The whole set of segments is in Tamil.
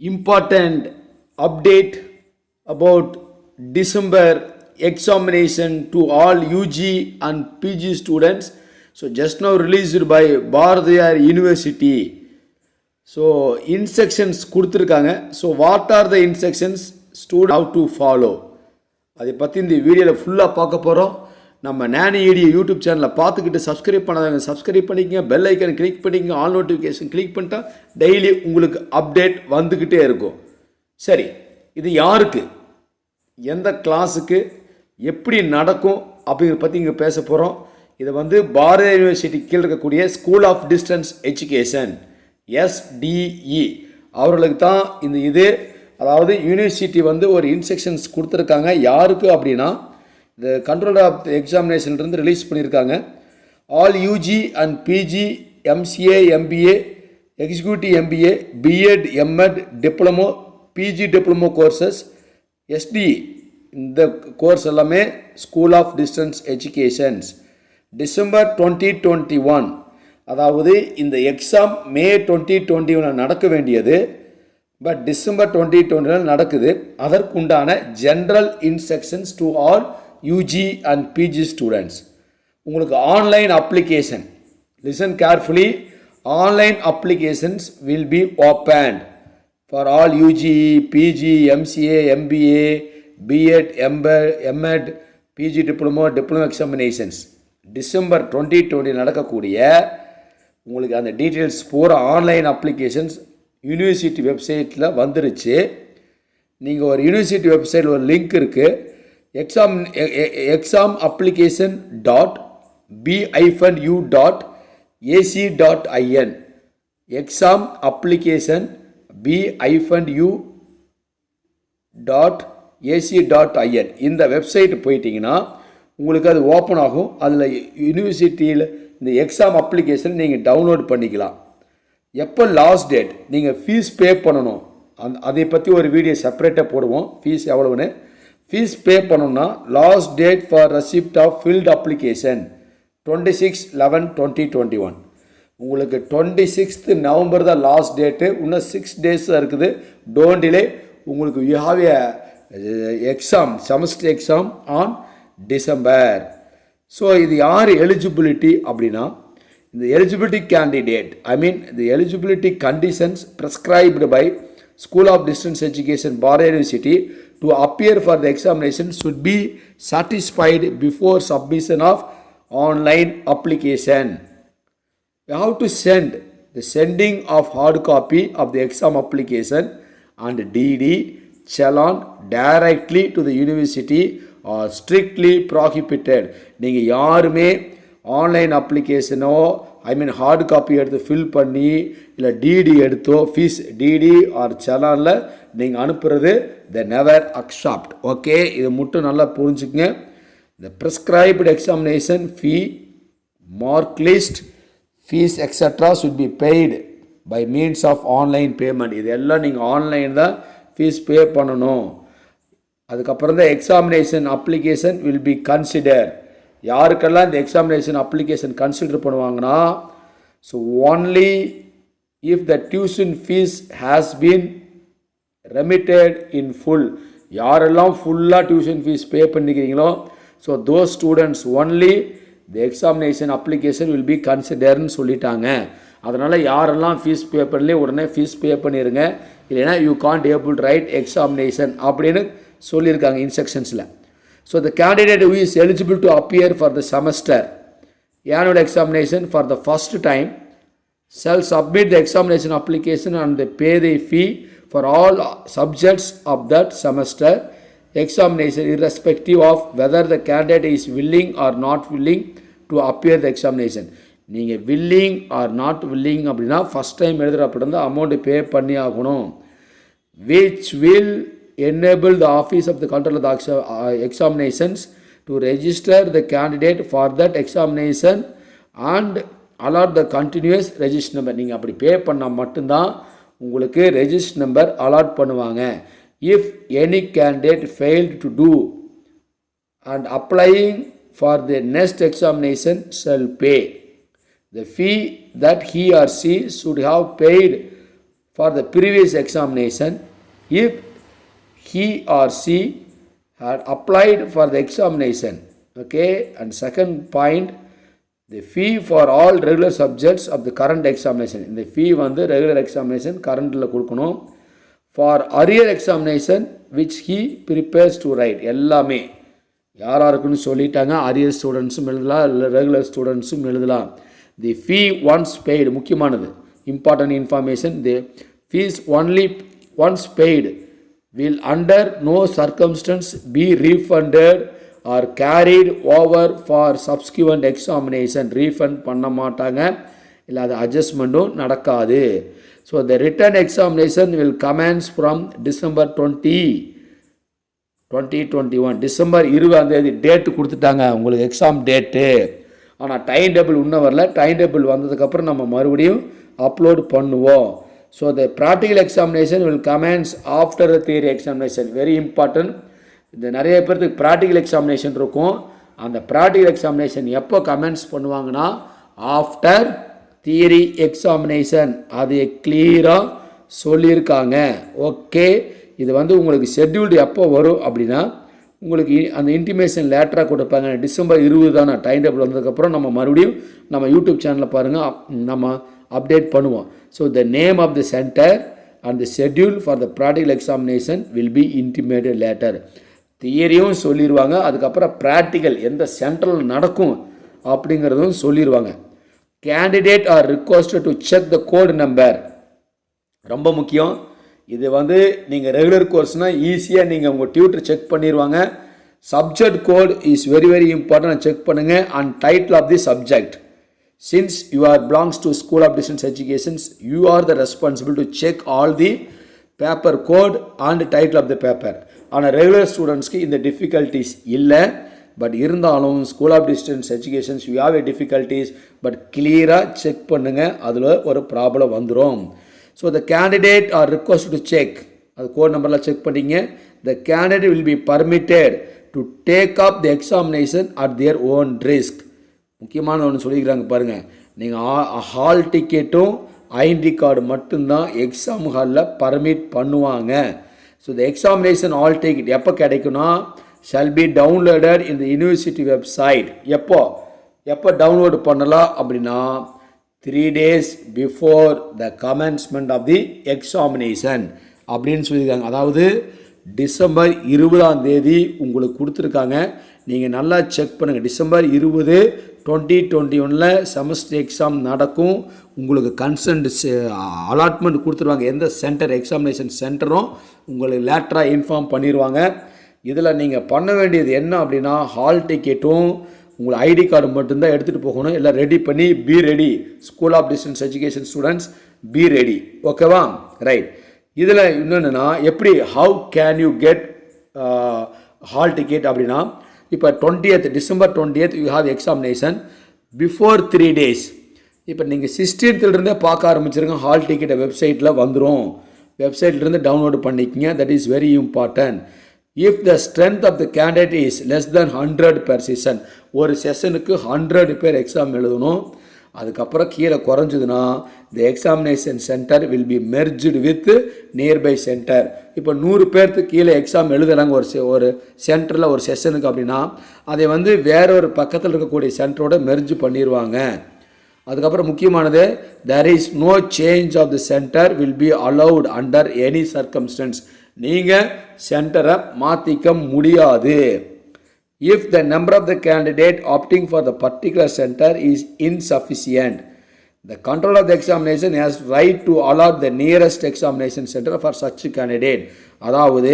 important update about December examination to all UG and PG students. So just now released by Bharatiyar University. So instructions கொடுத்திருக்காங்க. So what are the instructions students have to follow? அதை பற்றி இந்த வீடியோவில் ஃபுல்லாக பார்க்க போகிறோம். நம்ம நானி ஈடிய யூடியூப் சேனலை பார்த்துக்கிட்டு சப்ஸ்கிரைப் பண்ணாதவங்க சப்ஸ்கிரைப் பண்ணிக்கங்க, பெல் ஐக்கன் கிளிக் பண்ணிக்கங்க, ஆல் நோட்டிஃபிகேஷன் கிளிக் பண்ணிட்டா டெய்லி உங்களுக்கு அப்டேட் வந்துக்கிட்டே இருக்கும். சரி, இது யாருக்கு, எந்த கிளாஸுக்கு, எப்படி நடக்கும் அப்படிங்கிறத பற்றி இங்கே பேச போகிறோம். இதை பாரதியார் யூனிவர்சிட்டி கீழே இருக்கக்கூடிய school of distance education SDE அவர்களுக்கு தான் இது. அதாவது யூனிவர்சிட்டி ஒரு இன்ஸ்ட்ரக்ஷன்ஸ் கொடுத்துருக்காங்க. யாருக்கு அப்படின்னா, இந்த கண்ட்ரோலர் ஆஃப் எக்ஸாமினேஷன்லேருந்து ரிலீஸ் பண்ணியிருக்காங்க. All UG and PG, MCA, MBA, executive MBA, BEd, MEd, diploma, PG diploma courses, SDE இந்த கோர்ஸ் எல்லாமே school of distance educations December 2021, அதாவது இந்த எக்ஸாம் மே 2021 நடக்க வேண்டியது, பட் டிசம்பர் 2021 நடக்குது. அதற்குண்டான general instructions to all UG and PG students. உங்களுக்கு online application, listen carefully, online applications will be opened for all UG, PG, MCA, MBA, BEd, MEd, PG diploma examinations December 2020 நடக்கக்கூடிய உங்களுக்கு அந்த டீட்டெயில்ஸ் பூரா ஆன்லைன் அப்ளிகேஷன்ஸ் யூனிவர்சிட்டி வெப்சைட்டில் வந்துருச்சு. நீங்கள் ஒரு யூனிவர்சிட்டி வெப்சைட்டில் ஒரு லிங்க் இருக்குது, exam application b-u.ac.in, exam application b-u.ac.in இந்த வெப்சைட் போயிட்டீங்கன்னா உங்களுக்கு அது ஓப்பன் ஆகும். அதில் யூனிவர்சிட்டியில் இந்த எக்ஸாம் அப்ளிகேஷன் நீங்கள் டவுன்லோட் பண்ணிக்கலாம். எப்போ லாஸ்ட் டேட், நீங்கள் ஃபீஸ் பே பண்ணணும், அதை பற்றி ஒரு வீடியோ செப்பரேட்டாக போடுவோம். ஃபீஸ் எவ்வளவுன்னு, ஃபீஸ் பே பண்ணணும்னா last date for receipt of filled application 26/11/2021. உங்களுக்கு 26th நவம்பர் தான் லாஸ்ட் டேட்டு. இன்னும் 6 days தான் இருக்குது. Don't delay. உங்களுக்கு you have a exam, semester exam on December. So இது யார் எலிஜிபிலிட்டி அப்படின்னா, இந்த eligibility candidate, the eligibility conditions prescribed by School of Distance Education, Bharatiyar University, to appear for the examination should be satisfied before submission of online application. You have to send the sending of hard copy of the exam application and DD challan directly to the university are strictly prohibited. நீங்கள் யாருமே ஆன்லைன் அப்ளிகேஷனோ ஹார்ட் காப்பி எடுத்து ஃபில் பண்ணி இல்லை டிடி எடுத்தோ ஃபீஸ் டிடி ஆர் சலானில் நீங்கள் அனுப்புறது த நெவர் அக்செப்ட். ஓகே, இது மட்டும் நல்லா புரிஞ்சுக்கங்க. The prescribed examination fee, mark list, fees extra should be paid by means of online payment. இதெல்லாம் நீங்கள் ஆன்லைன் தான் ஃபீஸ் பே பண்ணணும். அதுக்கப்புறம் தான் examination application will be consider. யாருக்கெல்லாம் இந்த எக்ஸாமினேஷன் அப்ளிகேஷன் கன்சிடர் பண்ணுவாங்கன்னா, so only if the tuition fees has been remitted in full. யாரெல்லாம் ஃபுல்லாக டியூஷன் ஃபீஸ் பே பண்ணிக்கிறீங்களோ, so those students only the examination application will be கன்சிடர்னு சொல்லிட்டாங்க. அதனால் யாரெல்லாம் ஃபீஸ் பே பண்ணலையே உடனே ஃபீஸ் பே பண்ணிடுங்க, இல்லைன்னா you can't able right examination அப்படின்னு சொல்லியிருக்காங்க இன்ஸ்ட்ரக்ஷன்ஸில். So the candidate who is eligible to appear for the semester annual examination for the first time shall submit the examination application and pay the fee for all subjects of that semester examination irrespective of whether the candidate is willing or not willing to appear the examination. நீங்கள் willing or not willing அப்படின்னா ஃபஸ்ட் டைம் எழுதுகிறப்ப இருந்தால் அமௌண்ட் பே பண்ணி ஆகணும். which will enable the office of the controller of the examinations to register the candidate for that examination and allot the continuous register number. நீங்கள் அப்படி பே பண்ணால் மட்டும்தான் உங்களுக்கு ரெஜிஸ்டர் நம்பர் அலாட் பண்ணுவாங்க. if any candidate failed to do and applying for the next examination shall pay the fee that he or she should have paid for the previous examination if he or she had applied for the examination. Okay, and second point, the fee for all regular subjects of the current examination. இந்த fee வந்து regular examination currentல கொடுக்கணும். For arrear examination which he prepares to write. எல்லாமே யாராருக்குன்னு சொல்லிட்டாங்க. arrear ஸ்டூடெண்ட்ஸும் எழுதலாம், ரெகுலர் ஸ்டூடெண்ட்ஸும் எழுதலாம். The fee once paid, முக்கியமானது, important information, the fees only once paid will under no circumstance be refunded or carried over for subsequent examination. refund பண்ண மாட்டாங்க, இல்லை அது அட்ஜஸ்ட்மெண்ட்டும் நடக்காது. So the written examination will commence from December 2021. December 20 date கொடுத்துட்டாங்க உங்களுக்கு எக்ஸாம் டேட்டு. ஆனால் டைம் டேபிள் இன்னும் வரல. டைம் டேபிள் வந்ததுக்கப்புறம் நம்ம மறுபடியும் அப்லோட் பண்ணுவோம். So the practical examination will கமென்ஸ் after the theory examination. Very important. இந்த நிறைய பேருக்கு ப்ராக்டிக்கல் எக்ஸாமினேஷன் இருக்கும். அந்த ப்ராக்டிக்கல் எக்ஸாமினேஷன் எப்போ கமென்ஸ் பண்ணுவாங்கன்னா ஆஃப்டர் தியரி எக்ஸாமினேஷன். அது கிளியராக சொல்லியிருக்காங்க. ஓகே, இது வந்து உங்களுக்கு ஷெட்யூல்டு எப்போ வரும் அப்படின்னா உங்களுக்கு அந்த இன்டிமேஷன் லேட்டராக கொடுப்பாங்க. டிசம்பர் 20 தானே டைம் டேபிள் வந்ததுக்கப்புறம் நம்ம மறுபடியும் நம்ம யூடியூப் சேனலில் பாருங்கள், நம்ம அப்டேட் பண்ணுவோம். So the name of the centre and the schedule for the practical examination will be intimated later. தியரியும் சொல்லிடுவாங்க, அதுக்கப்புறம் ப்ராக்டிக்கல் எந்த சென்டரில் நடக்கும் அப்படிங்கிறதும் சொல்லிடுவாங்க. Candidate are requested to check the code number. ரொம்ப முக்கியம். இது வந்து நீங்கள் ரெகுலர் கோர்ஸ்னால் ஈஸியாக நீங்கள் உங்கள் டியூட்டர் செக் பண்ணிடுவாங்க. Subject code is very very important, check பண்ணுங்கள். And title of the subject. Since you are belongs to School of Distance Education, you are the responsible to check all the paper code and title of the paper. ஆனால் ரெகுலர் ஸ்டூடெண்ட்ஸ்க்கு இந்த டிஃபிகல்ட்டிஸ் இல்லை. பட் இருந்தாலும் school of distance educations you have a difficulties. But கிளியராக செக் பண்ணுங்கள், அதில் ஒரு ப்ராப்ளம் வந்துடும். So the candidate are request to check, அது கோட் நம்பர்லாம் செக் பண்ணிங்க. The candidate will be permitted to take up the examination at their own risk. முக்கியமான ஒன்று சொல்லிக்கிறாங்க பாருங்கள். நீங்கள் ஹால் டிக்கெட்டும் ஐடென்டி கார்டு மட்டும்தான் எக்ஸாம் ஹாலில் பர்மிட் பண்ணுவாங்க. So the examination hall ticket எப்போ கிடைக்குன்னா shall be downloaded in the university website. எப்போ டவுன்லோடு பண்ணலாம் அப்படின்னா 3 days before the commencement of the examination அப்படின்னு சொல்லியிருக்காங்க. அதாவது டிசம்பர் 20 உங்களுக்கு கொடுத்துருக்காங்க. நீங்கள் நல்லா செக் பண்ணுங்கள். டிசம்பர் 20, 2021 செமஸ்டர் எக்ஸாம் நடக்கும். உங்களுக்கு கன்சன்ட் அலாட்மெண்ட் கொடுத்துருவாங்க. எந்த சென்டர் எக்ஸாமினேஷன் சென்டரும் உங்களுக்கு லேட்டராக இன்ஃபார்ம் பண்ணிடுவாங்க. இதில் நீங்கள் பண்ண வேண்டியது என்ன அப்படின்னா ஹால் டிக்கெட்டும் உங்களுக்கு ஐடி கார்டு மட்டும்தான் எடுத்துகிட்டு போகணும். எல்லாம் ரெடி பண்ணி be ready. School of distance education students be ready. ஓகேவா? ரைட். இதில் இன்னொன்றுனா எப்படி how can you get hall ticket அப்படின்னா இப்போ December 20 you have examination before 3 days. இப்போ நீங்கள் 16th பார்க்க ஆரம்பிச்சிருங்க. ஹால் டிக்கெட்டை வெப்சைட்டில் வந்துடும். வெப்சைட்லேருந்து டவுன்லோடு பண்ணிக்கிங்க. That is very important. If the strength of the candidate is less than 100 per session, ஒரு செஷனுக்கு 100 பேர் எக்ஸாம் எழுதணும். அதுக்கப்புறம் கீழே குறைஞ்சதுன்னா the examination centre will be merged with nearby centre. இப்போ 100 பேருக்கு கீழே எக்ஸாம் எழுதுறாங்க ஒரு சென்டரில் ஒரு செஷனுக்கு அப்படின்னா அதை வந்து வேற ஒரு பக்கத்தில் இருக்கக்கூடிய சென்டரோட மெர்ஜ் பண்ணிடுவாங்க. அதுக்கப்புறம் முக்கியமானது there is no change of the centre will be allowed under any circumstances. நீங்கள் சென்டரை மாற்றிக்க முடியாது. If the number of the candidate opting for the particular center is insufficient, the controller of the examination has right to allot the nearest examination center for such candidate. அதாவது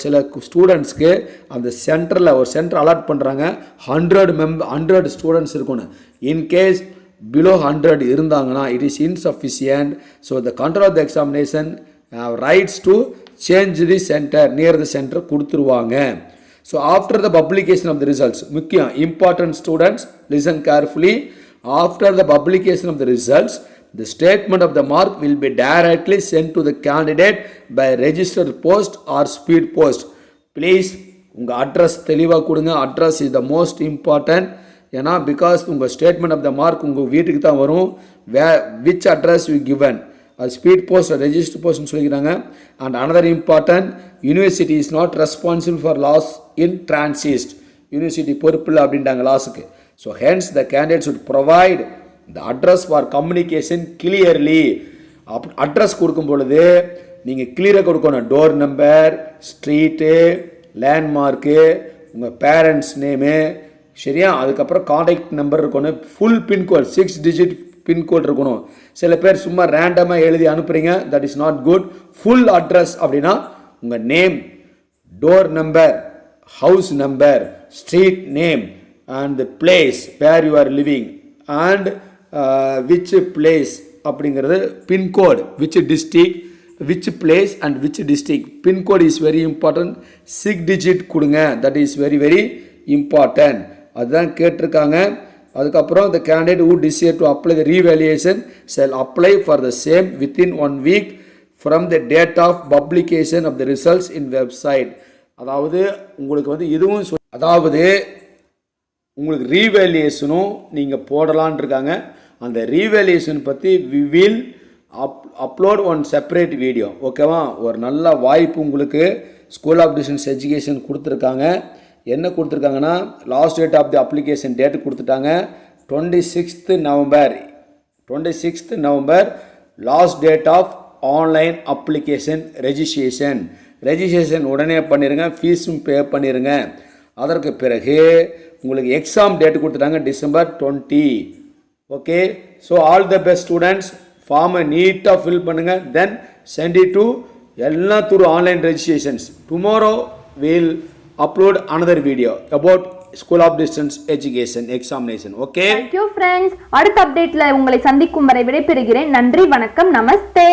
சில ஸ்டூடெண்ட்ஸ்க்கு அந்த சென்டரில் ஒரு சென்டர் அலாட் பண்ணுறாங்க. 100 ஸ்டூடெண்ட்ஸ் இருக்கணும். இன்கேஸ் பிலோ 100 இருந்தாங்கன்னா it is insufficient. So the control of the examination have rights to change the center, near the center கொடுத்துருவாங்க. So after the publication of the results, முக்கியம் important students listen carefully. After the publication of the results, the statement of the mark will be directly sent to the candidate by registered post or speed post. Please உங்கள் அட்ரஸ் தெளிவாக கொடுங்க. Address is the most important. ஏன்னா பிகாஸ் உங்கள் ஸ்டேட்மெண்ட் ஆஃப் த மார்க் உங்கள் வீட்டுக்கு தான் வரும். Which address you given speed post register போஸ்ட்னு சொல்லிக்கிறாங்க. And another important, university is not responsible for loss in transit. University பொறுப்பு இல்லை அப்படின்ட்டாங்க லாஸுக்கு. So hence the candidate should provide the address for communication clearly. Address கொடுக்கும் பொழுது நீங்கள் கிளியராக கொடுக்கணும். டோர் நம்பர், ஸ்ட்ரீட்டு, லேண்ட்மார்க்கு, உங்கள் பேரண்ட்ஸ் நேமு, சரியா? அதுக்கப்புறம் காண்டாக்ட் நம்பர் இருக்கணும். ஃபுல் பின்கோட் 6 டிஜிட் பின்கோட் இருக்கணும். சில பேர் சும்மா ரேண்டமாக எழுதி அனுப்புகிறீங்க, that is not good. Full address அப்படின்னா உங்கள் name, door number, house number, street name and the place where you are living and which place அப்படிங்கிறது pincode, which district, which place and which district. Pincode is very important. 6 digit கொடுங்க, that is very very important. அதுதான் கேட்டிருக்காங்க. அதுக்கப்புறம் the candidate who desire to apply the revaluation shall apply for the same within 1 week from the date of publication of the results in website. அதாவது உங்களுக்கு வந்து இதுவும் அதாவது உங்களுக்கு ரீவேல்யூஷனும் நீங்கள் போடலான் இருக்காங்க. அந்த ரீவேல்யூஷன் பற்றி we will upload one separate video. ஓகேவா? ஒரு நல்ல வாய்ப்பு உங்களுக்கு ஸ்கூல் ஆஃப் டிஸ்டன்ஸ் எஜுகேஷன் கொடுத்துருக்காங்க. என்ன கொடுத்துருக்காங்கன்னா last date of the application date கொடுத்துட்டாங்க 26th November last date of online application registration உடனே பண்ணிடுங்க. ஃபீஸும் பே பண்ணிடுங்க. அதற்கு பிறகு உங்களுக்கு எக்ஸாம் டேட்டு கொடுத்துட்டாங்க December 20. Okay, so all the best students. ஃபார்மை நீட்டாக ஃபில் பண்ணுங்கள். தென் சென்ட் இட் டு எல்லாம் through online registrations. Tomorrow will upload another video about school of distance education examination. Okay, thank you friends. அடுத்த அப்டேட்ல உங்களை சந்திக்கும் வரை விடைபெறுகிறேன். நன்றி, வணக்கம், நமஸ்தே.